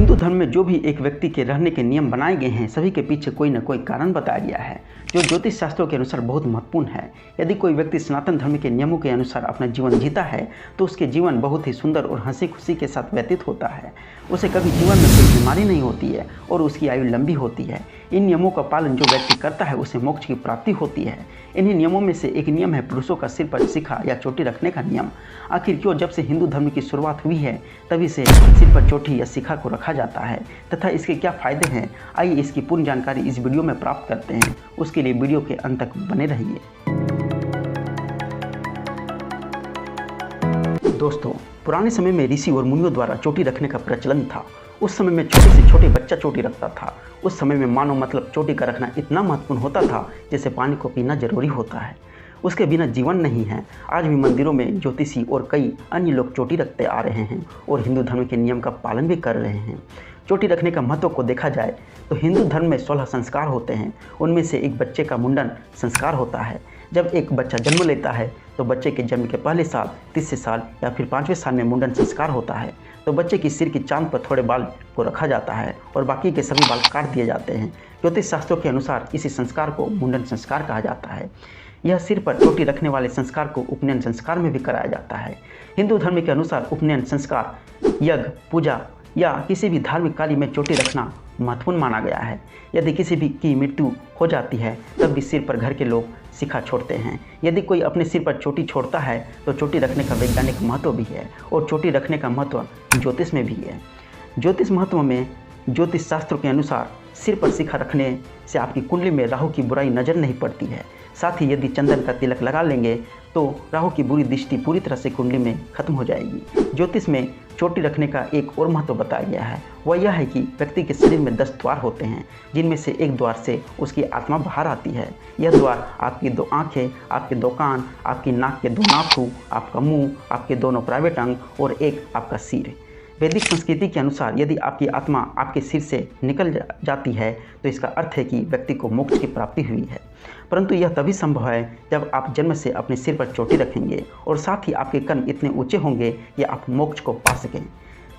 हिंदू धर्म में जो भी एक व्यक्ति के रहने के नियम बनाए गए हैं, सभी के पीछे कोई न कोई कारण बताया गया है जो ज्योतिष शास्त्रों के अनुसार बहुत महत्वपूर्ण है। यदि कोई व्यक्ति सनातन धर्म के नियमों के अनुसार अपना जीवन जीता है तो उसके जीवन बहुत ही सुंदर और हंसी खुशी के साथ व्यतीत होता है। उसे कभी जीवन में कोई बीमारी नहीं होती है और उसकी आयु लंबी होती है। इन नियमों का पालन जो व्यक्ति करता है उसे मोक्ष की प्राप्ति होती है। इन्हीं नियमों में से एक नियम है पुरुषों का सिर पर शिखा या चोटी रखने का नियम। आखिर क्यों जब से हिंदू धर्म की शुरुआत हुई है तभी से सिर पर चोटी या शिखा को रखा जाता है तथा इसके क्या फायदे हैं, आइए इसकी पूर्ण जानकारी इस वीडियो में प्राप्त करते हैं। उसके लिए वीडियो के अंत तक बने रहिए। दोस्तों, पुराने समय में ऋषि और मुनियों द्वारा चोटी रखने का प्रचलन था। उस समय में छोटे से छोटे बच्चा चोटी रखता था। उस समय में मानो मतलब चोटी का रखना इतना महत्वपूर्ण होता था जैसे पानी को पीना जरूरी होता है। उसके बिना जीवन नहीं है। आज भी मंदिरों में ज्योतिषी और कई अन्य लोग चोटी रखते आ रहे हैं और हिंदू धर्म के नियम का पालन भी कर रहे हैं। चोटी रखने का महत्व को देखा जाए तो हिंदू धर्म में 16 संस्कार होते हैं। उनमें से एक बच्चे का मुंडन संस्कार होता है। जब एक बच्चा जन्म लेता है तो बच्चे के जन्म के पहले साल, तीसरे साल या फिर 5वें साल में मुंडन संस्कार होता है। तो बच्चे की सिर की चांद पर थोड़े बाल को रखा जाता है और बाकी के सभी बाल काट दिए जाते हैं। ज्योतिष शास्त्रों के अनुसार इसी संस्कार को मुंडन संस्कार कहा जाता है। यह सिर पर चोटी रखने वाले संस्कार को उपनयन संस्कार में भी कराया जाता है। हिंदू धर्म के अनुसार उपनयन संस्कार, यज्ञ, पूजा या किसी भी धार्मिक कार्य में चोटी रखना महत्वपूर्ण माना गया है। यदि किसी भी की मृत्यु हो जाती है तब भी सिर पर घर के लोग शिखा छोड़ते हैं। यदि कोई अपने सिर पर चोटी छोड़ता है तो चोटी रखने का वैज्ञानिक महत्व भी है और चोटी रखने का महत्व ज्योतिष में भी है। ज्योतिष महत्व में ज्योतिष शास्त्रों के अनुसार सिर पर शिखा रखने से आपकी कुंडली में राहु की बुराई नजर नहीं पड़ती है। साथ ही यदि चंदन का तिलक लगा लेंगे तो राहु की बुरी दृष्टि पूरी तरह से कुंडली में खत्म हो जाएगी। ज्योतिष में चोटी रखने का एक और महत्व बताया गया है, वह यह है कि व्यक्ति के शरीर में 10 द्वार होते हैं जिनमें से एक द्वार से उसकी आत्मा बाहर आती है। यह द्वार आपकी 2 आँखें, आपके 2 कान, आपकी नाक के 2 नाखून, आपका मुंह, आपके दोनों प्राइवेट अंग और एक आपका सिर। वैदिक संस्कृति के अनुसार यदि आपकी आत्मा आपके सिर से निकल जाती है तो इसका अर्थ है कि व्यक्ति को मोक्ष की प्राप्ति हुई है। परंतु यह तभी संभव है जब आप जन्म से अपने सिर पर चोटी रखेंगे और साथ ही आपके कर्म इतने ऊंचे होंगे कि आप मोक्ष को पा सकें।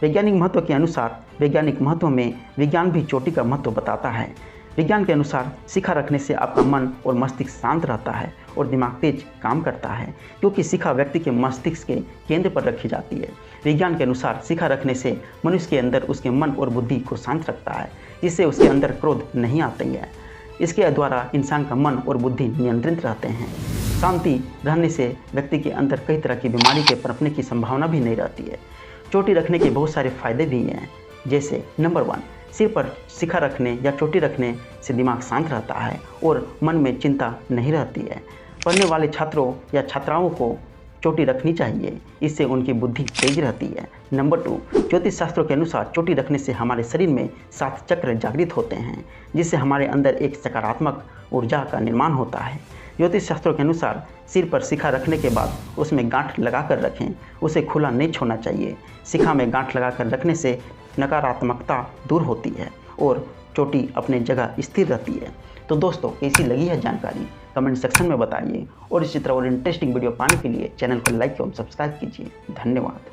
वैज्ञानिक महत्व के अनुसार वैज्ञानिक महत्व में विज्ञान भी चोटी का महत्व बताता है। विज्ञान के अनुसार शिखा रखने से आपका मन और मस्तिष्क शांत रहता है और दिमाग तेज काम करता है, क्योंकि शिखा व्यक्ति के मस्तिष्क के केंद्र पर रखी जाती है। विज्ञान के अनुसार शिखा रखने से मनुष्य के अंदर उसके मन और बुद्धि को शांत रखता है, जिससे उसके अंदर क्रोध नहीं आती है। इसके द्वारा इंसान का मन और बुद्धि नियंत्रित रहते हैं। शांति रहने से व्यक्ति के अंदर कई तरह की बीमारी के पनपने की संभावना भी नहीं रहती है। चोटी रखने के बहुत सारे फायदे भी हैं, जैसे नंबर 1, सिर पर शिखा रखने या चोटी रखने से दिमाग शांत रहता है और मन में चिंता नहीं रहती है। पढ़ने वाले छात्रों या छात्राओं को चोटी रखनी चाहिए, इससे उनकी बुद्धि तेज रहती है। नंबर 2, ज्योतिष शास्त्रों के अनुसार चोटी रखने से हमारे शरीर में 7 चक्र जागृत होते हैं, जिससे हमारे अंदर एक सकारात्मक ऊर्जा का निर्माण होता है। ज्योतिष शास्त्रों के अनुसार सिर पर शिखा रखने के बाद उसमें गांठ लगा कर रखें, उसे खुला नहीं छोड़ना चाहिए। शिखा में गांठ लगा कर रखने से नकारात्मकता दूर होती है और चोटी अपने जगह स्थिर रहती है। तो दोस्तों, कैसी लगी है जानकारी कमेंट सेक्शन में बताइए और इसी तरह और इंटरेस्टिंग वीडियो पाने के लिए चैनल को लाइक एवं सब्सक्राइब कीजिए। धन्यवाद।